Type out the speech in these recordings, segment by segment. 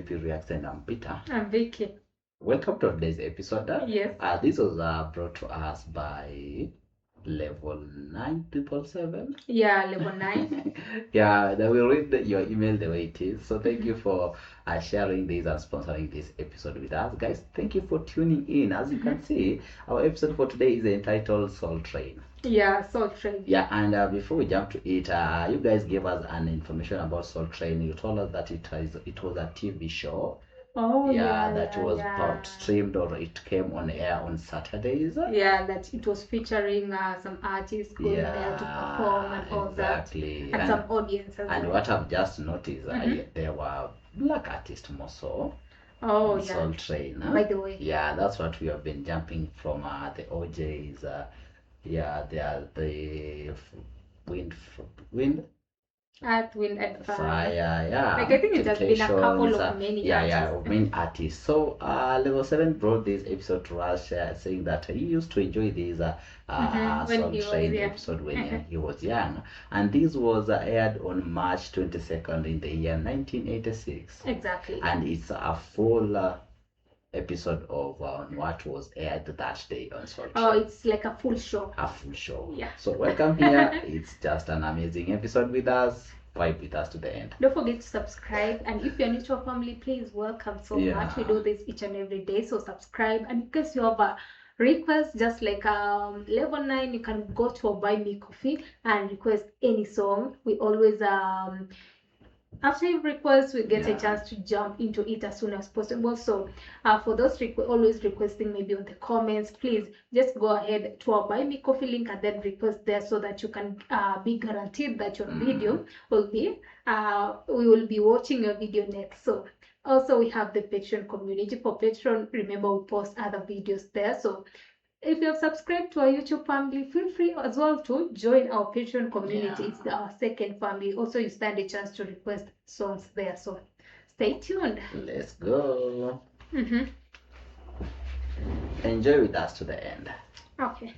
VP Reacts, and I'm Peter. I'm Vicky. Welcome to today's episode. Yes. This was brought to us by Level 977. Yeah, Level 9. Yeah, that will read your email the way it is. So thank you for sharing this and sponsoring this episode with us. Guys, thank you for tuning in. As you can see, our episode for today is entitled Soultrain. Yeah, Soultrain. Yeah, and before we jump to it, you guys gave us an information about Soultrain. You told us that it was a TV show. Oh, that was streamed, or it came on air on Saturdays. Yeah, that it was featuring some artists going there to perform and all that. And some audiences. And what I've just noticed, there were black artists more so. Oh, yeah. Soultrain. By the way. Yeah, that's what we have been jumping from the OJs. Yeah, they are the Wind, Earth, Wind and Fire. Yeah. Like I think it has been a couple of many artists. Yeah, of many artists. So Level 7 brought this episode to us, saying that he used to enjoy this Soultrain episode when he was young. And this was aired on March 22nd in the year 1986. Exactly. And it's a full episode of what was aired that day on Soultrain. Oh, it's like a full show. A full show. Yeah. So welcome here. It's just an amazing episode with us. Vibe with us to the end. Don't forget to subscribe, and if you're new to our family, please welcome so much. We do this each and every day, so subscribe. And in case you have a request, just like Level 9, you can go to our Buy Me Coffee and request any song. We always after every request, we get a chance to jump into it as soon as possible. So for those always requesting maybe on the comments, please just go ahead to our Buy Me Coffee link and then request there, so that you can be guaranteed that your video will be we will be watching your video next. So also we have the Patreon community. For Patreon, remember we post other videos there. So if you have subscribed to our YouTube family, feel free as well to join our Patreon community. It's our second family. Also, you stand a chance to request songs there. So stay tuned. Let's go. Enjoy with us to the end. Okay.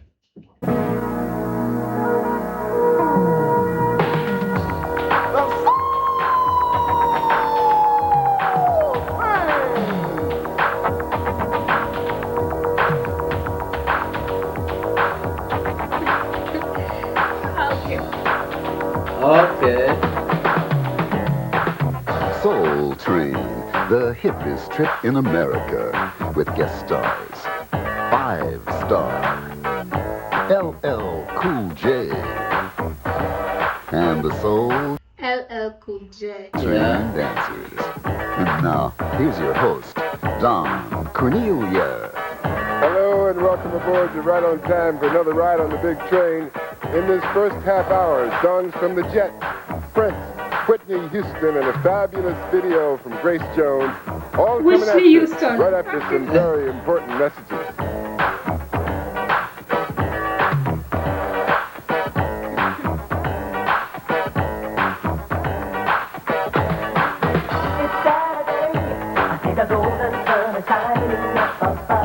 Okay. Soultrain, the hippest trip in America, with guest stars. 5-star LL Cool J and the Soul LL Cool J Train dancers. And now, here's your host, Don Cornelia. Hello and welcome aboard. You're right on time for another ride on the big train. In this first half hour, songs from the Jet, Prince, Whitney Houston, and a fabulous video from Grace Jones, all coming at you right after some very important messages. It's Saturday, I see the golden sun is shining up above.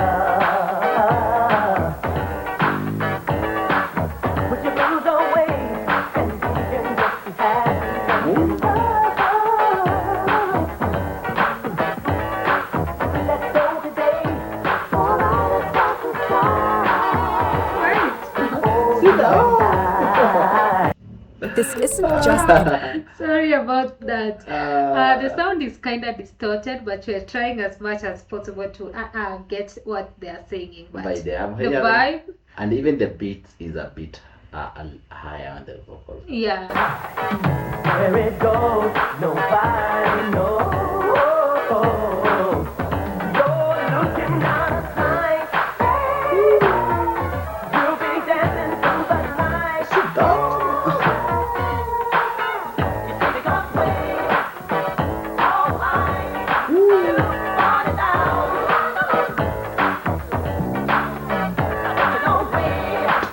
This isn't just sorry about that. The sound is kind of distorted, but we're trying as much as possible to get what they're saying. But By the vibe and even the beat is a bit higher on the vocal. Yeah. Where it goes, nobody knows. You're looking down a sight. You'll be dancing through the night.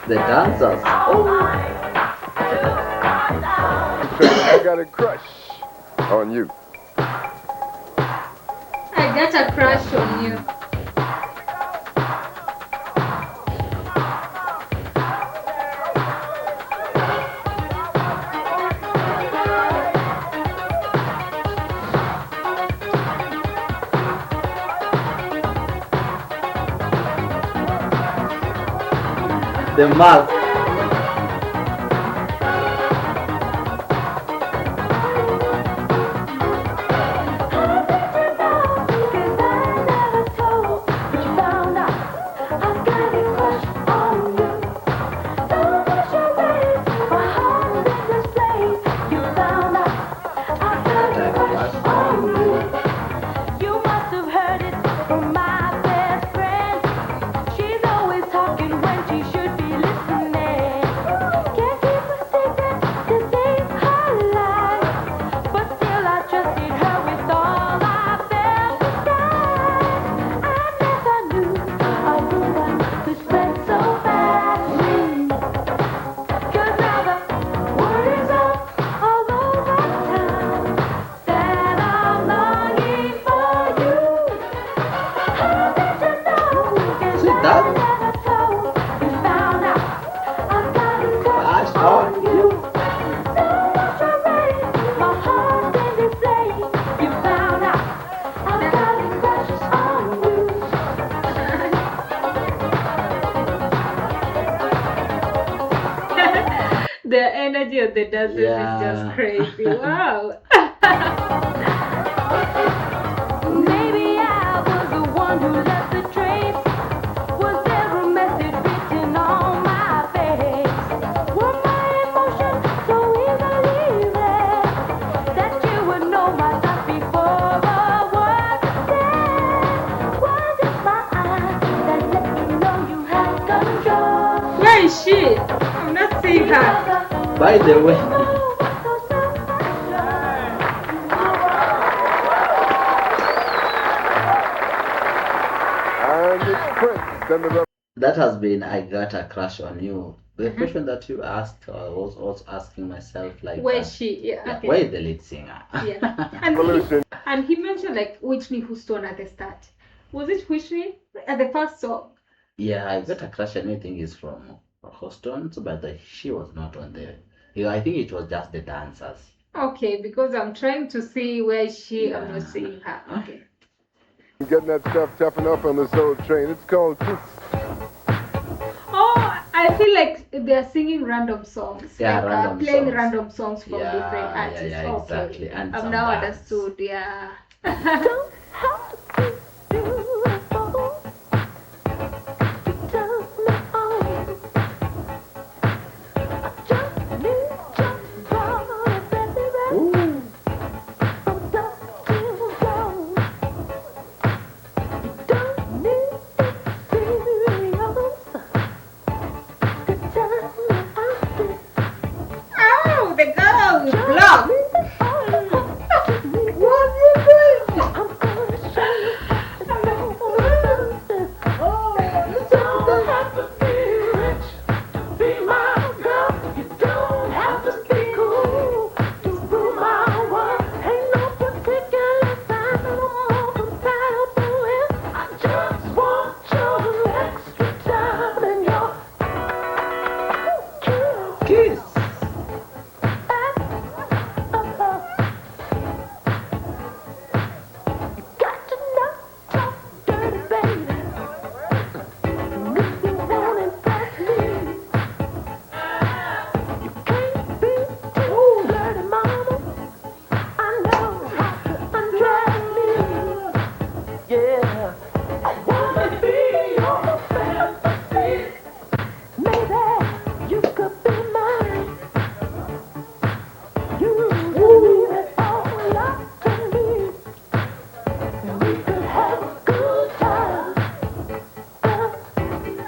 The dancers. I got a crush on you. I got a crush on you. The mark. The energy of the dancers is just crazy. Wow. Maybe I was the one who left the trace. Was there a message written on my face? Were my emotions so easily read that you would know my thoughts before a word said? Was it my eyes that let you know you had control? Where is she? I'm not seeing her. By the way, And it's Prince and the that has been I Got a Crush on You. The question that you asked, I was also asking myself, like, Where is she? Yeah, yeah, okay. where is the lead singer? Yeah. Revolution. And he mentioned like Whitney Houston at the start. Was it Whitney at the first song? Yeah, I Got a Crush on You, I think is from Houston, but she was not on there. Yeah, I think it was just the dancers. Okay, because I'm trying to see where is she. I'm not Yeah. seeing her. Okay. Getting that stuff toughen up on the Soultrain. It's called Kiss. Oh, I feel like they're singing random songs. Yeah, like random playing songs. random songs from Yeah, different yeah, artists. yeah, Okay. exactly. And I've some now dance. understood, yeah. Don't have to be beautiful to turn me on. I just need just one, baby. Ooh. From dusk till dawn. You don't need experience to turn me on. Oh, the girl with block. What you doing? I'm gonna show you how to you don't have to be rich to be my girl. You don't have to be cool to rule my world. Ain't no particular sign that I'm more compatible with. I just want your extra time and your Kiss. Got to not talk dirty, baby. If you won't impress me, you can't be too dirty, mama. I know how to undress me. Yeah, I wanna be your fantasy. Maybe you could be mine. You leave it all up to me. We could have a good time.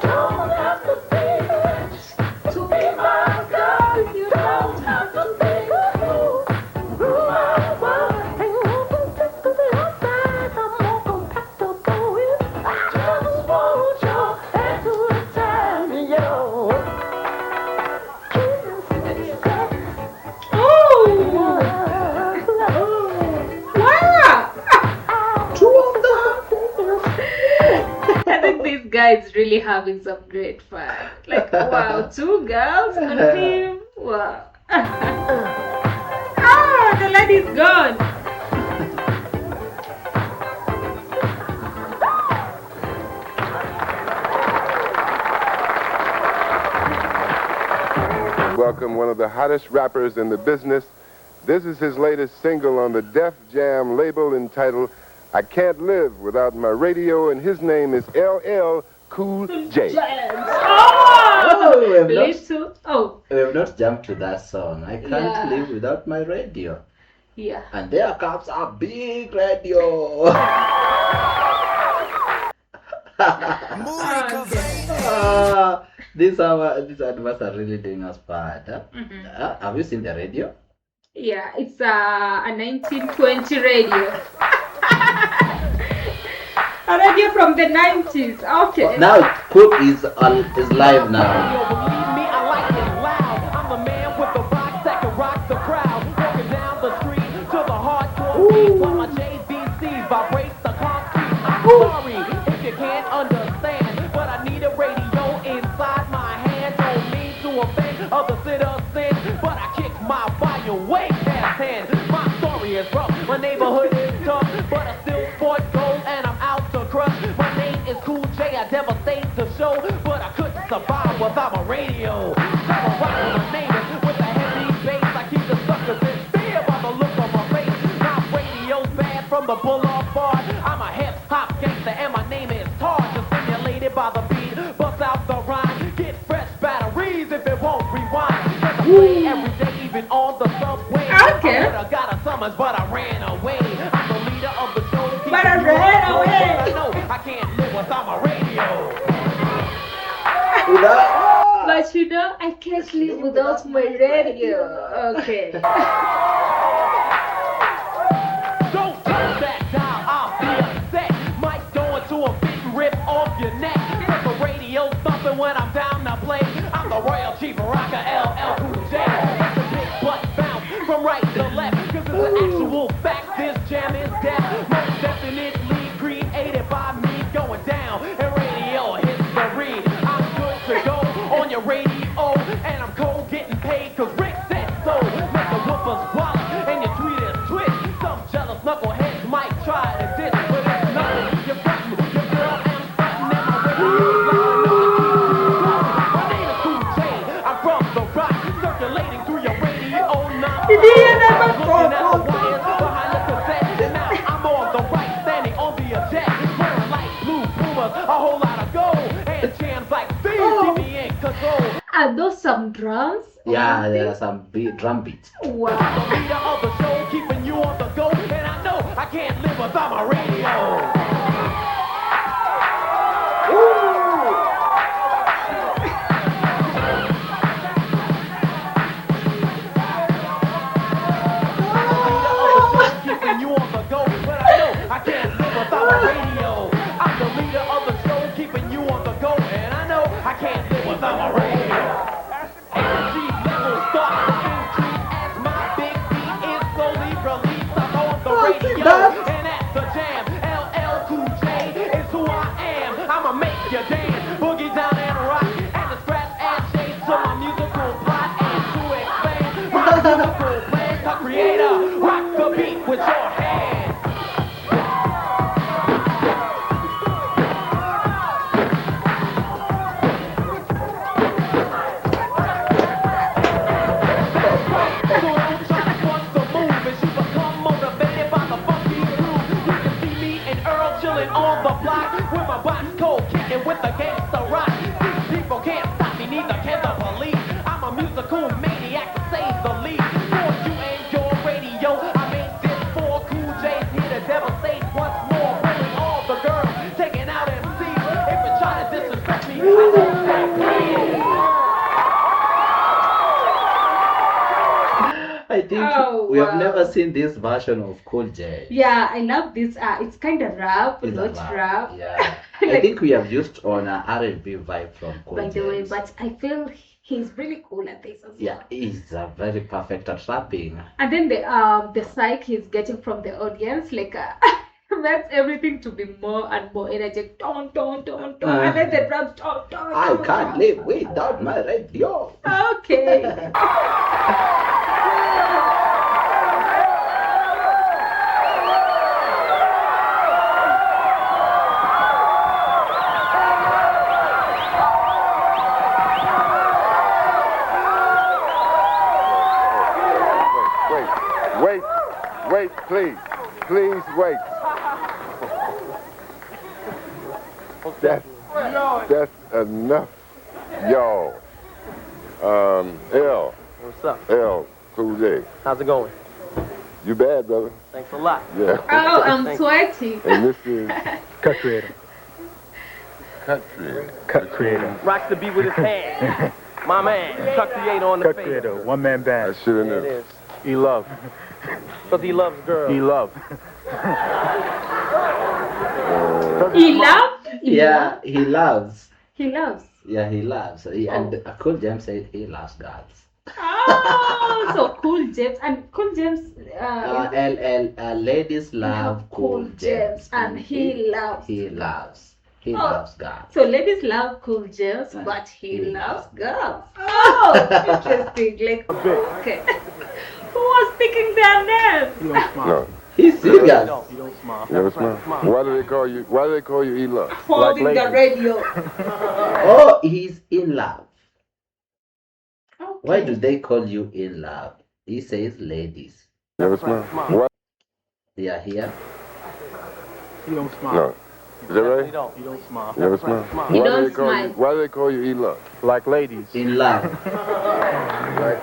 Don't have to be rich to be my girl. You don't have to be cool. Rule my world. Ain't no particular sign I'm more compatible with. I just want your extra time and your kiss. Oh, wow. Two of them. I think this guy is really having some great fun. Like, wow, two girls on him. Wow. Ah, the lady's gone. welcome one of the hottest rappers in the business. This is his latest single on the Def Jam label entitled I Can't Live Without My Radio, and his name is LL Cool J. We have not jumped to that song. I can't live without my radio. Yeah. And there comes a big radio. These adverts are really doing us bad. Huh? Have you seen the radio? Yeah, it's a 1920 radio. A radio from the 90s. Okay. Well, now Cook is live now. Believe me, I like it loud. I'm the man with the box that can rock the crowd. Walking down the street to the hardcore beat while my JVC vibrates the concrete. I'm sorry if you can't understand, but I need a radio inside my hand. Don't mean to offend other citizens, but I kick my volume way past 10. My story is rough, my neighborhood is tough, but I still sport gold and I'm out to crush. My name is Cool J, I devastate the show, but I couldn't survive without my radio. Terrorizing my neighbors with a heavy bass. I keep the suckers in fear by the look on my face. My radio's bad from the boulevard. I'm a hip-hop gangster and my name is Tar. Just stimulated by the beat, bust out the rhyme. Get fresh batteries if it won't rewind. Cause I play every day, even on the subway. Okay. I would've got a summons, but I ran away. I'm the leader of the show. But I ran away. I know I can't live without my radio. But you know, I can't live without my radio. Okay. Don't touch that dial, I'll be upset. Might go into a big rip off your neck. Cause the radio's thumping when I'm down to play. I'm the royal chief rocker, LL Cool J. It's a big butt bounce from right to left. Cause it's an actual fact, this jam is death. Most definitely created by me, going down in radio history. I'm good to go on your radio, and I'm cold getting paid cause Rick said so. Make the whoopers wallet and your tweet is twist. Some jealous knuckleheads might try to diss, but it's nothing. You're frontin', your girl am frontin', and my radio is like another key. My name is Cool J, I'm from the rock, circulating through your radio now. Looking at the wires behind the cassette, and now I'm on the right, standing on the jet, wearing light blue Pumas, a whole lot of gold, and jams like these keep me in control. Are those some drums? Yeah, there are some big drum beats. Wow. The leader of the show, keeping you on the go, and I know I can't live without my radio. Keeping you on the go, but I know I can't live without my radio. I'm the leader of the show, keeping you on the go, and I know I can't live without my radio. Energy levels start to increase as my big beat is slowly released. I'm on the radio, and at the jam, LL Cool J is who I am. I'ma make you dance, boogie down and rock, and the scratch and shake to my musical plot, and to expand my musical plan. The creator, rock the beat with your hands. So don't try to force the move as you become motivated by the funky groove. You can see me and Earl chilling on the block with my box cold kicking with the gangsta rock. These people can't stop me, neither can the police. I'm a musical maniac to say the least. For you and your radio, I made this for Cool J's here to devastate once more. Pulling all the girls, taking out MCs. If you try to disrespect me, I won't say please. I think we have never seen this version of Cool J. Yeah, I love this. It's kind of rap, It's a not rap. Yeah. I think we have used on an R&B vibe from Cool By J. the way, but I feel he's really cool at this as well. Yeah, he's very perfect at rapping. And then the psych he's getting from the audience, like makes everything to be more and more energetic. Ton, ton, ton, ton. And then the drums, ton, ton, I ton, can't ton. live without my radio. Okay. wait. That's enough. Yo. L. What's up? L. Cool J. How's it going? You bad, brother. Thanks a lot. Yeah. Oh, I'm sweating. And this is Cut creator. Cut Creator. Cut creator. Rocks the beat with his hand. My man, cut creator on the Cut face. creator. One man I band. should have There it known. is. He love. Because he loves girls. He love. He loves? Yeah, he loves. He loves. Yeah, he loves. And Cool James said he loves girls. Oh, so Cool James. And Cool James... Ladies love Cool James. And he loves. He loves. He loves girls. So ladies love Cool James, but he loves girls. Oh, interesting. Like, okay. Who was picking their names? He don't smile. No. He's serious. He don't smile. You never smile? Why do they call you E-Love? Holding the radio. Oh, he's in love. Okay. Why do they call you in love? He says ladies. You never smile? Why? They are here. He don't smile. No. Is that He right? don't. He don't smile. You never smile? He Why do don't they call smile. you? Why do they call you E-Love? Like ladies. In love. Like,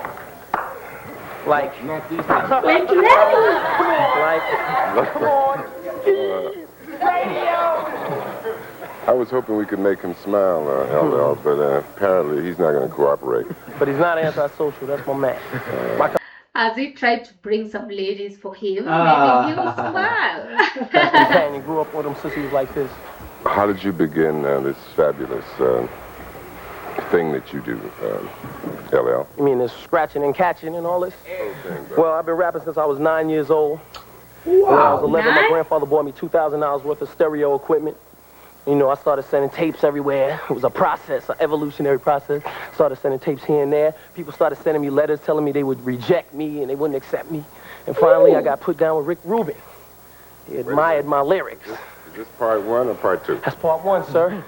Like ladies. like, come on. I was hoping we could make him smile, LL, but apparently he's not going to cooperate. But he's not antisocial. That's my man. My As he tried to bring some ladies for him, Ah. maybe he'll smile. companion grew up with him since he was like this. How did you begin this fabulous thing that you do, LL? You mean this scratching and catching and all this? Well, I've been rapping since I was 9 years old. When I was 11, my 9? grandfather bought me $2,000 worth of stereo equipment. You know, I started sending tapes everywhere. It was a process, an evolutionary process. Started sending tapes here and there. People started sending me letters telling me they would reject me and they wouldn't accept me. And finally, I got put down with Rick Rubin. He admired my lyrics. Is this part 1 or part 2? That's part 1, sir.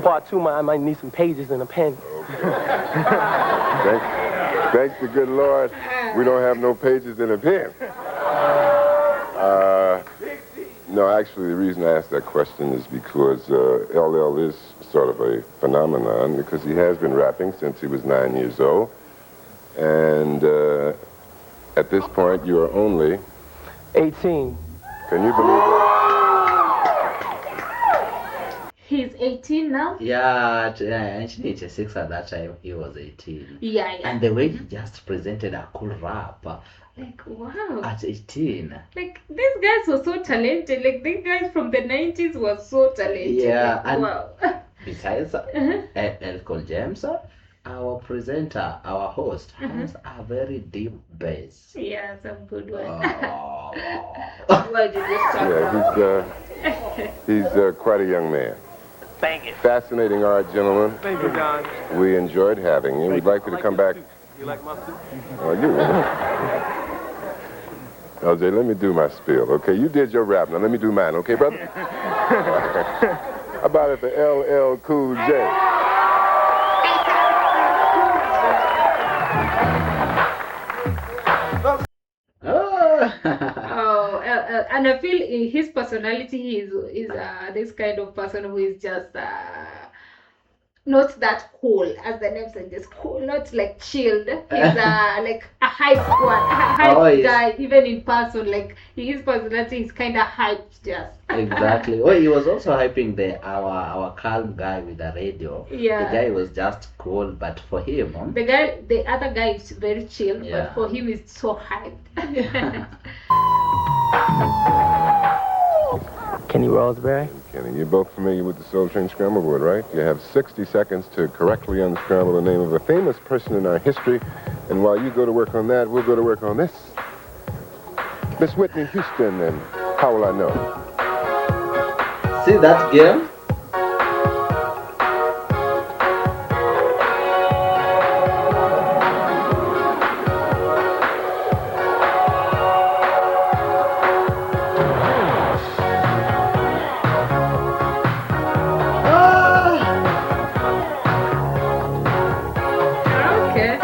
Part 2, I might need some pages and a pen. Thanks to good Lord, we don't have no pages in a pen. No, actually, the reason I asked that question is because LL is sort of a phenomenon because he has been rapping since he was 9 years old. And at this point, you are only... 18. Can you believe that? He's 18 now? Yeah, actually 86 at that time, he was 18. Yeah. And the way he just presented a cool rap Like, wow. at 18. Like, these guys were so talented. Like, these guys from the 90s were so talented. Yeah, Like, and wow. besides Cool James, our presenter, our host, has a very deep bass. Yeah, some good one. Oh. Why did you start? Yeah, he's quite a young man. Bang it. Fascinating art, gentlemen. Thank you, John. We enjoyed having you. We'd like you to come back. You like my suit? Oh, you. LJ, let me do my spiel, okay? You did your rap. Now let me do mine, okay, brother? How about it for LL Cool J? And I feel his personality is this kind of person who is just not that cool, as the name suggests, cool, not like chilled. He's like a hype one, guy, even in person. Like his personality is kind of hyped, just. Exactly. Oh, he was also hyping our calm guy with the radio. Yeah. The guy was just cool, but for him, the other guy is very chill, Yeah. but for him it's so hyped. Kenny Rosberry. Kenny, you're both familiar with the Soultrain scramble board, right? You have 60 seconds to correctly unscramble the name of a famous person in our history. And while you go to work on that, we'll go to work on this. Miss Whitney Houston, and how will I know? see that game? Okay.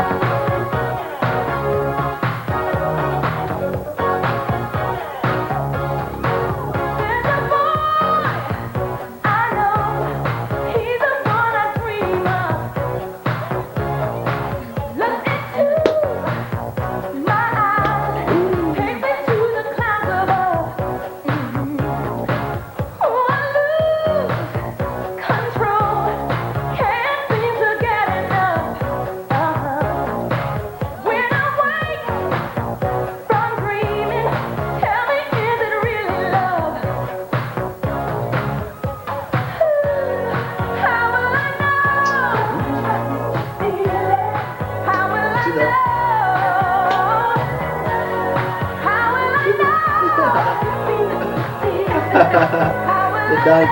It does.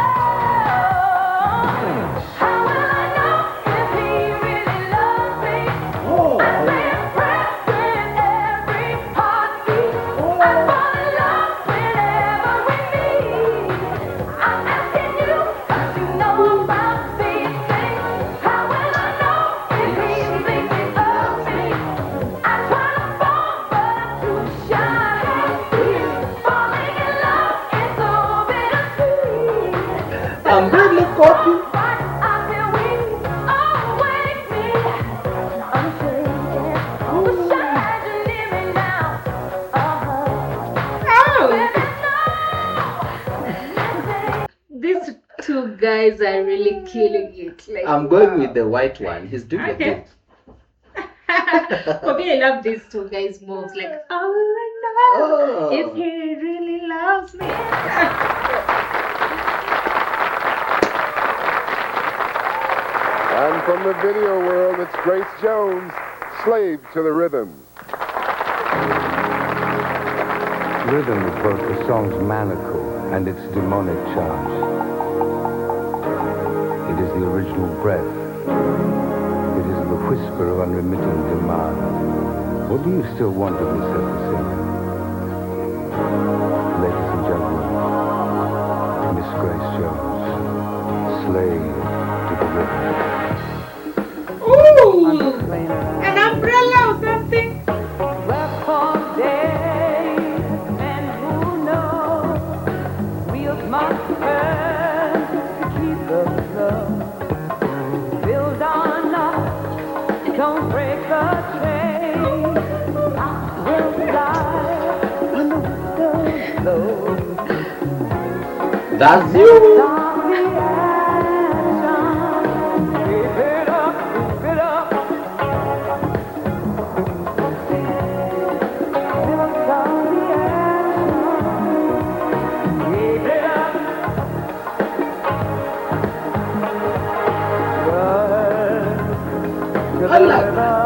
I'm really copy. These two guys are really killing it. Like, I'm going with the white one. He's doing a bit. For me, I love these two guys' moves. Like, oh, I know if he really loves me. And from the video world, it's Grace Jones, Slave to the Rhythm. Rhythm is both the song's manacle and its demonic charge. It is the original breath. It is the whisper of unremitting demand. What do you still want of me, said the singer? Ladies and gentlemen, Miss Grace Jones, slave to the rhythm. Ooh! An umbrella or something? Don't break the chain. I will fly when the windows blow. That's you. Keep it up, keep it up. Never stop the action. Keep it up. I like that.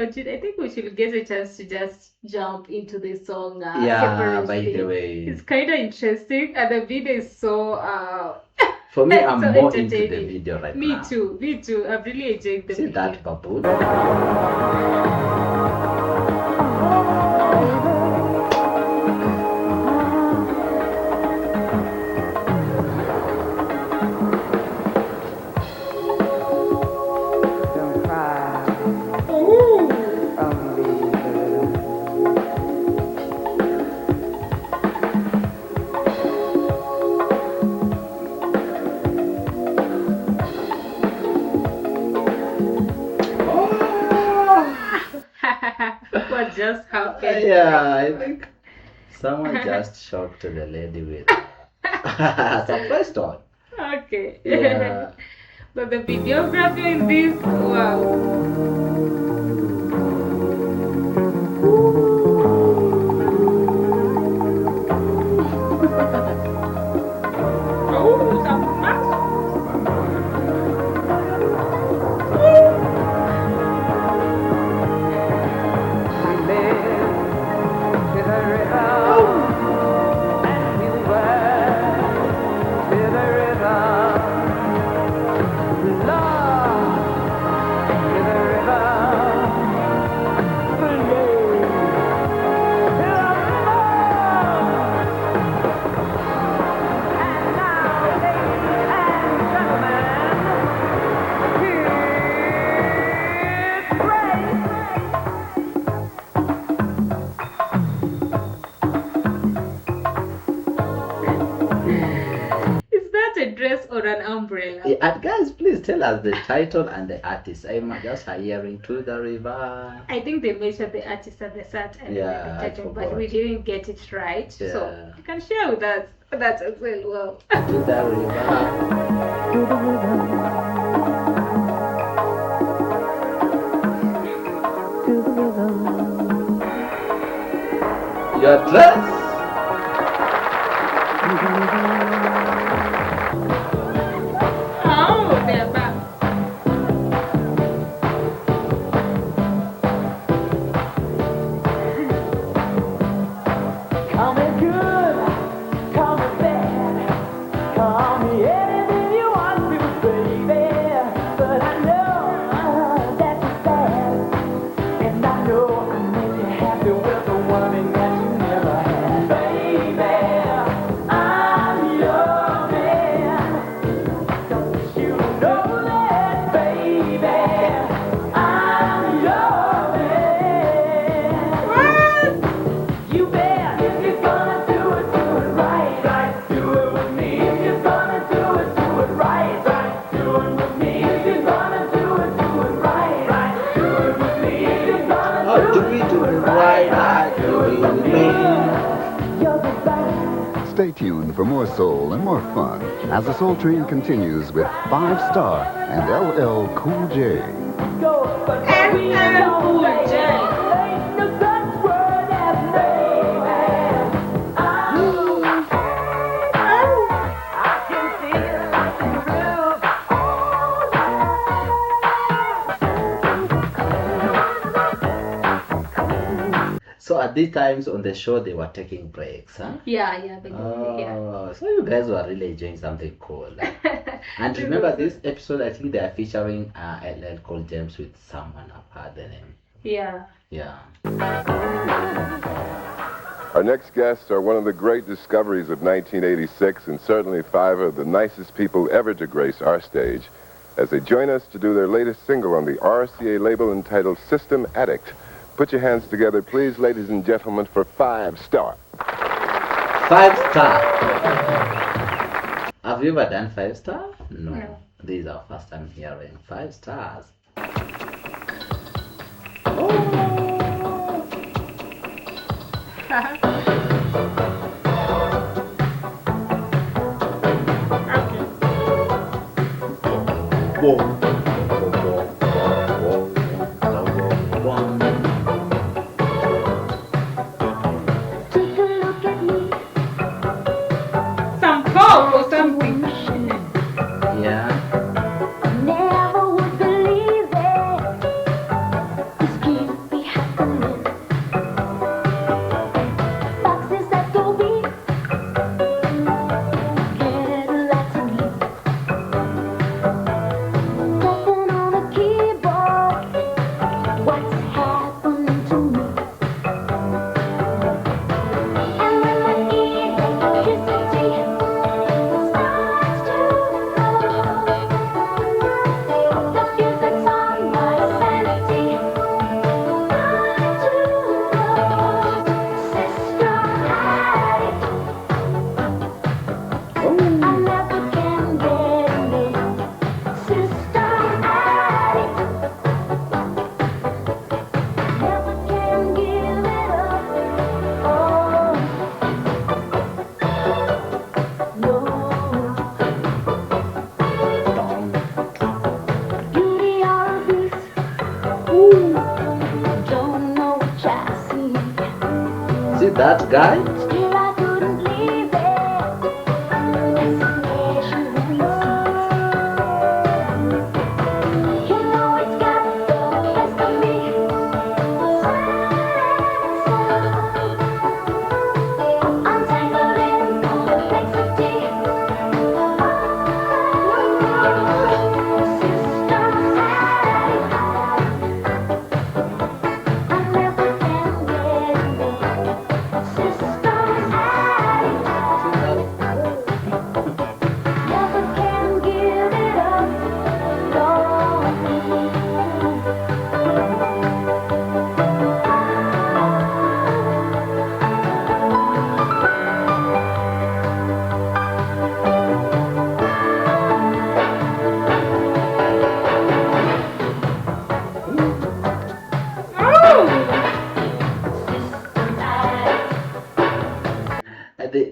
I think we should get a chance to just jump into this song. Yeah, by the way, it's kind of interesting, and the video is so. For me, I'm so more into the video right now. Me too. I'm really enjoying the video. See that baboon? What just happened? Yeah, I think someone just shocked the lady with the first one. Okay. Yeah. But the videography in this, wow. Oh, some mask. Or an umbrella. Yeah, and guys, please tell us the title and the artist. I'm just hearing To the River. I think they mentioned the artist at the start and the title, but we didn't get it right. Yeah. So you can share with us that as well. Well. To the river. To the river. To the river. Your dress. Stay tuned for more soul and more fun as the Soul Train continues with 5 Star and LL Cool J. LL Cool J. So at these times on the show, they were taking breaks, huh? Yeah. So you guys were really enjoying something cool. And remember this episode, I think they are featuring LL Cool James with someone I've heard the name. Yeah. Our next guests are one of the great discoveries of 1986 and certainly 5 of the nicest people ever to grace our stage as they join us to do their latest single on the RCA label entitled System Addict. Put your hands together, please, ladies and gentlemen, for 5 Star. 5 Star. Have you ever done 5 Star? No. This is our first time hearing 5 stars. Whoa. that guy? Still I couldn't leave it. You know it's got the best of me. I'm tangled in complexity.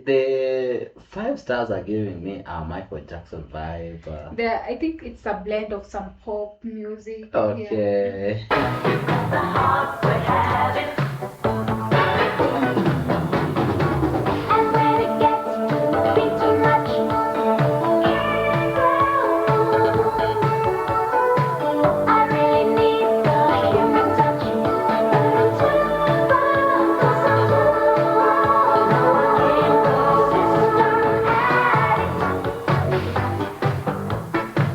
The 5 stars are giving me a Michael Jackson vibe. I think it's a blend of some pop music. Okay. And when it gets to be too much, I really need the human touch.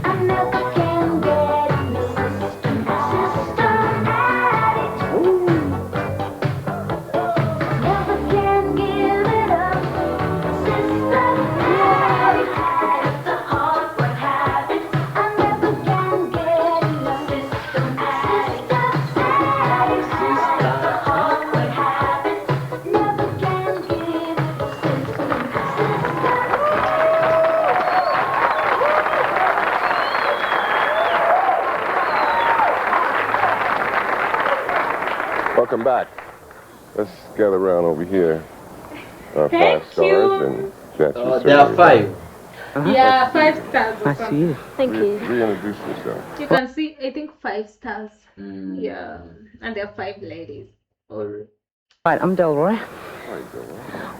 I never can get the system addict. Never can give it up. System addict. It's a hard-work habit. I never can get enough. System addict. It's a hard-work habit. Never can give it. Welcome back. Let's gather around over here. Our Thank 5 stars and Jackson. There are 5. Yeah, 5 stars. I see it. Thank you. Reintroduce yourself. You can see, I think 5 stars. Mm. Yeah, and there are 5 ladies. Or Right, I'm Delroy.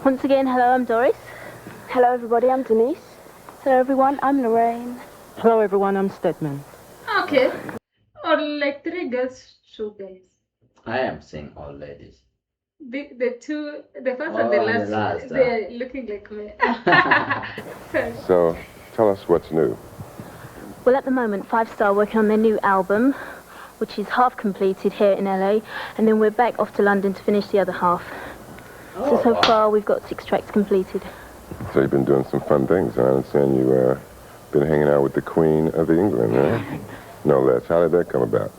Once again, hello, I'm Doris. Hello, everybody, I'm Denise. Hello, everyone, I'm Lorraine. Hello, everyone. I'm Stedman. Okay. Or like 3 girls, 2 guys. I am seeing all ladies. The first and the Oh, the last, last, they're looking like me. So, tell us what's new. Well, at the moment, 5 Star working on their new album, which is half completed here in LA, and then we're back off to London to finish the other half. So far, we've got 6 tracks completed. So you've been doing some fun things. I understand you been hanging out with the Queen of England, right? No less. How did that come about?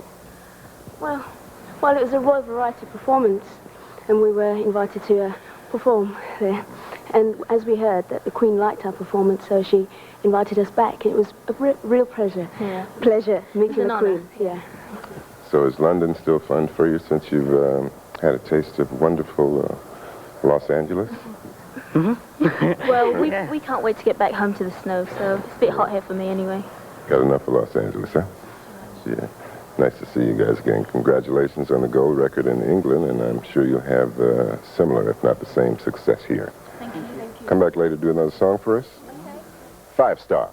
Well, it was a Royal Variety performance, and we were invited to perform there. And as we heard, that the Queen liked our performance, so she invited us back. It was a real pleasure. Yeah. Pleasure meeting the Queen. Yeah. So is London still fun for you since you've had a taste of wonderful Los Angeles? Well, we can't wait to get back home to the snow, so it's a bit hot here for me anyway. Got enough of Los Angeles, huh? Yeah. Nice to see you guys again. Congratulations on the gold record in England, and I'm sure you'll have similar, if not the same, success here. Thank you. Thank you. Come back later, do another song for us. Okay. 5 Star.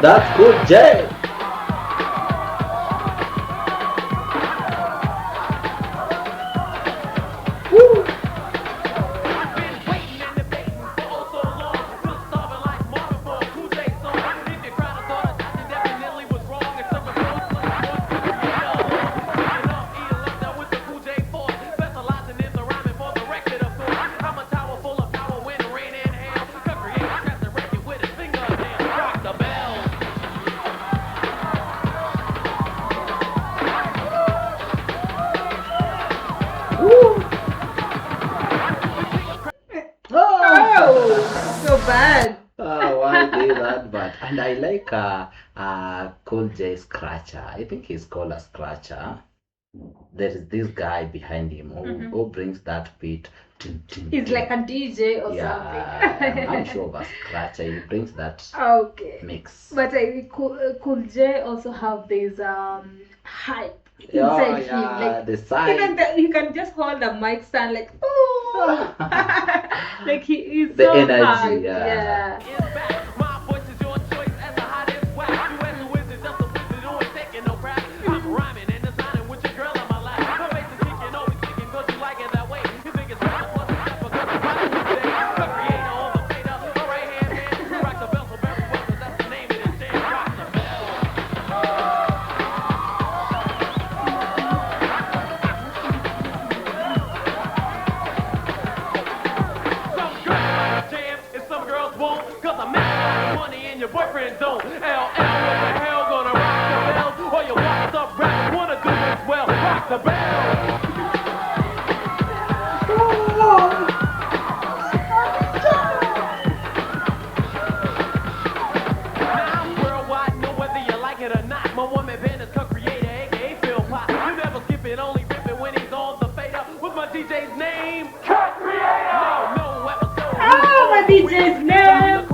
That's good, Jay. Woo. So bad. Why did that? But and I like Cool J Scratcher. I think he's called a Scratcher. There is this guy behind him who brings that beat. He's like a DJ or something. I'm sure of a Scratcher. He brings that mix. But Cool J also have this hype inside him. Like the side. Even you can just hold the mic stand like oh, like he is the so energy. hyped. Yeah. Your boyfriend don't. LL, what the hell gonna rock the bell? Or you walk up rappers wanna do as well. Rock the bell. Now I'm worldwide, know whether you like it or not. My woman band is co-creator, aka Phil Pop. You never skip it, only rip it when he's on the fader. What's my DJ's name? Cut Creator. No episode. Oh, my DJ's name.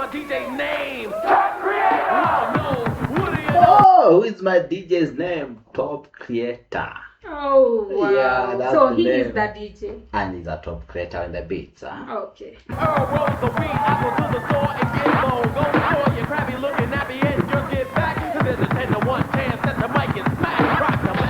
DJ's name. Oh, who is my DJ's name? Top Creator. Oh, wow. Yeah, that's so the he name. is the DJ. And he's a top creator in the beats, huh? Okay. Earl rolls the weed, I go to the store and get low. Go for your crabby looking at me and just get back. Cause there's a 10 to 1 chance that the mic is smacked. Rock the bell.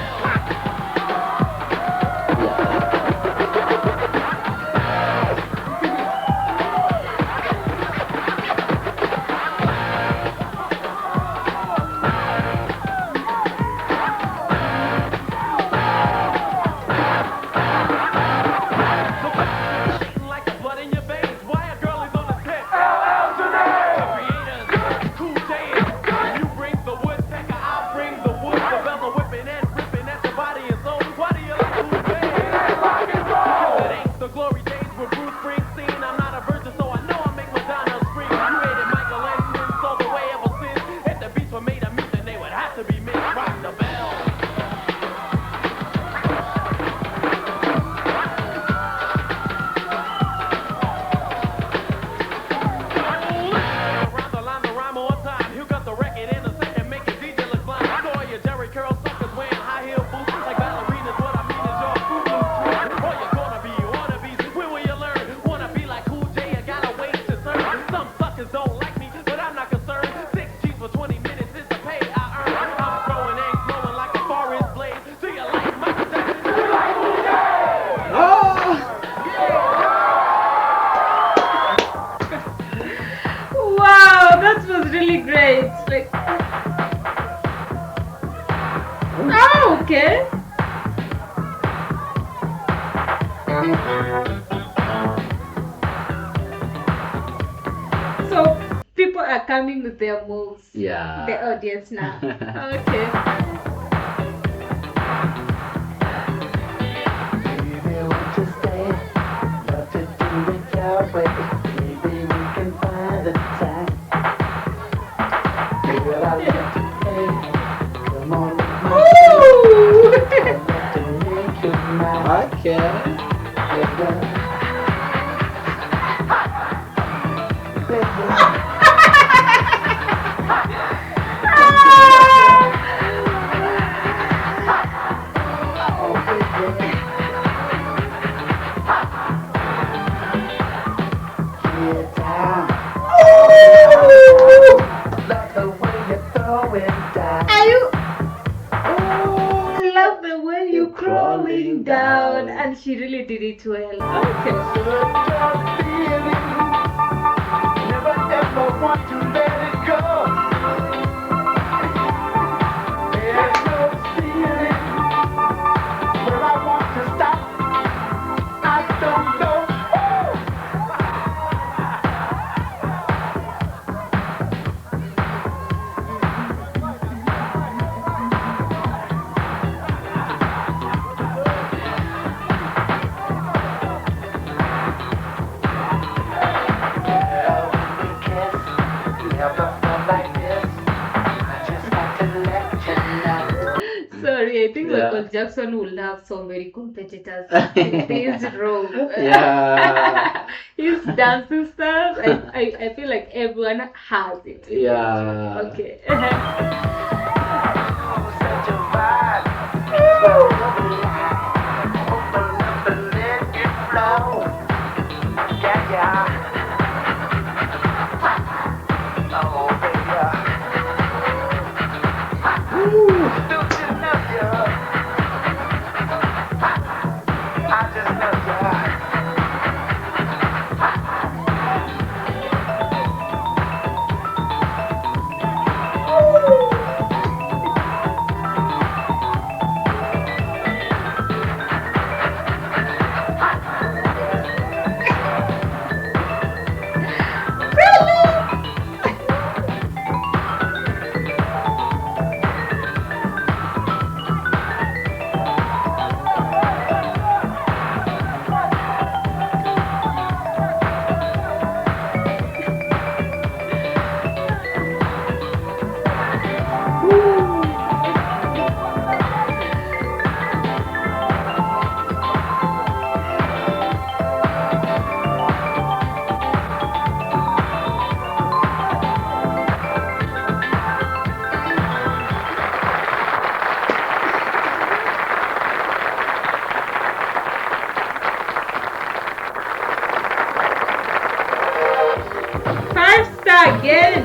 Okay. So people are coming with their moves. Yeah. The audience now. Okay. Maybe we can find the time. Come on, okay. crawling down, and she really did it well. Okay. Never ever want to let it go. There's no feeling where I want to stop. I don't know. Sorry, I think Michael Jackson will have so many competitors in this room. Yeah. His dancing style, I feel like everyone has it. Yeah. Okay. Such a vibe. Open up and let it flow. Yeah, yeah. Oh, baby. Don't you know you? I just know you. Again.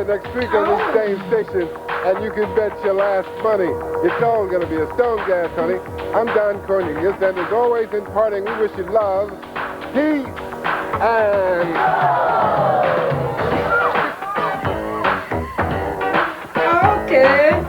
next week on this same station, and you can bet your last money it's all going to be a stone gas, honey. I'm Don Cornelius, and as always in parting, we wish you love, peace, and... Okay.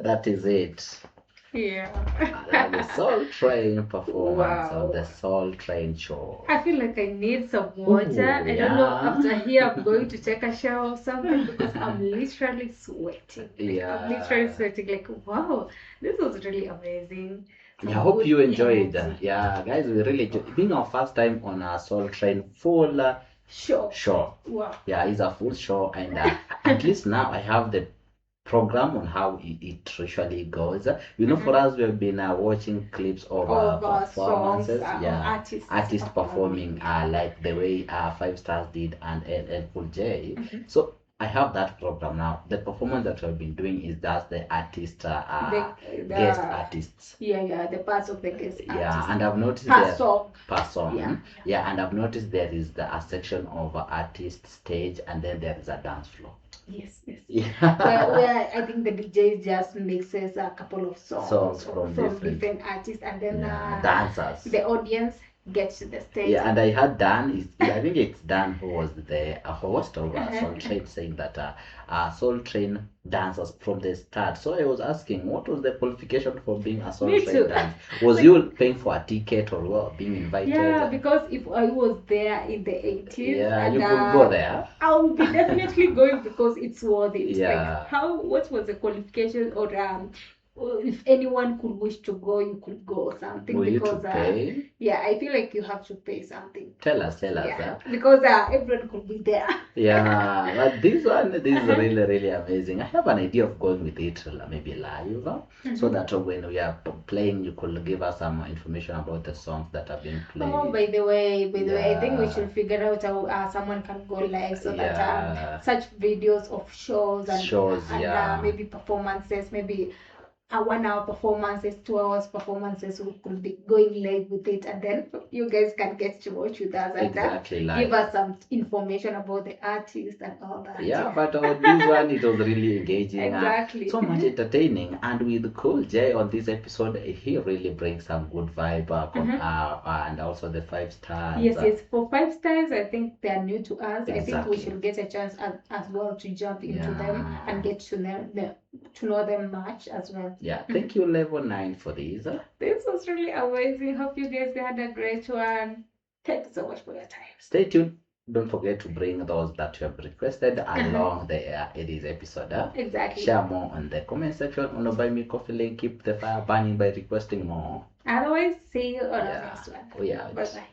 That is it. Yeah. The Soultrain performance Wow. of the Soultrain show. I feel like I need some water. I don't know, after here I'm going to take a shower or something because I'm literally sweating. Yeah. I'm literally sweating. Like, wow, this was really amazing. I hope you enjoyed. Yeah, guys, we really enjoyed. Being our first time on a Soultrain full show. Wow. Yeah, it's a full show, and at least now I have the program on how it usually goes. You know, for us, we've been watching clips of performances, songs, artists performing like the way 5 Stars did and LL Cool J. So I have that program now. The performance that we've been doing is just the artist, guest artists. Yeah, the parts of the guest artists. Yeah, and I've noticed per song. Yeah, and I've noticed there is a section of artist stage, and then there is a dance floor. Yes. Yeah. where I think the DJ just mixes a couple of songs from different artists, and then dancers. The audience gets to the stage. Yeah, and I heard Dan. I think it's Dan who was the host of Soultrain, saying that Soultrain dancers from the start. So I was asking, what was the qualification for being a Soultrain dancer? Was you paying for a ticket or being invited? Yeah, because if I was there in the 80s, you could go there. I would be definitely going because it's worth it. Yeah. Like, what was the qualification, or if anyone could wish to go, you could go or something. Will because you to pay? Yeah, I feel like you have to pay something. Tell us. Because everyone could be there. Yeah, but this is really, really amazing. I have an idea of going with it maybe live, so that when we are playing, you could give us some information about the songs that have been played. Oh, by the way, I think we should figure out how someone can go live, so that such videos of shows and maybe performances, maybe 1 hour performances, 2 hours performances, we could be going live with it, and then you guys can get to watch with us and give us some information about the artist and all that. Yeah, but on this one, it was really engaging. Exactly. So much entertaining. And with Cool J on this episode, he really brings some good vibe and also the 5 Stars. Yes. For 5 Stars, I think they are new to us. Exactly. I think we should get a chance as well to jump into them and get to know them much as well. Yeah, thank you, Level 9, for this. This was really amazing. Hope you guys had a great one. Thank you so much for your time. Stay tuned. Don't forget to bring those that you have requested along the this episode. Exactly. Share more on the comment section on the Buy Me Coffee link. Keep the fire burning by requesting more. Otherwise, see you on the next one. We out. Bye-bye.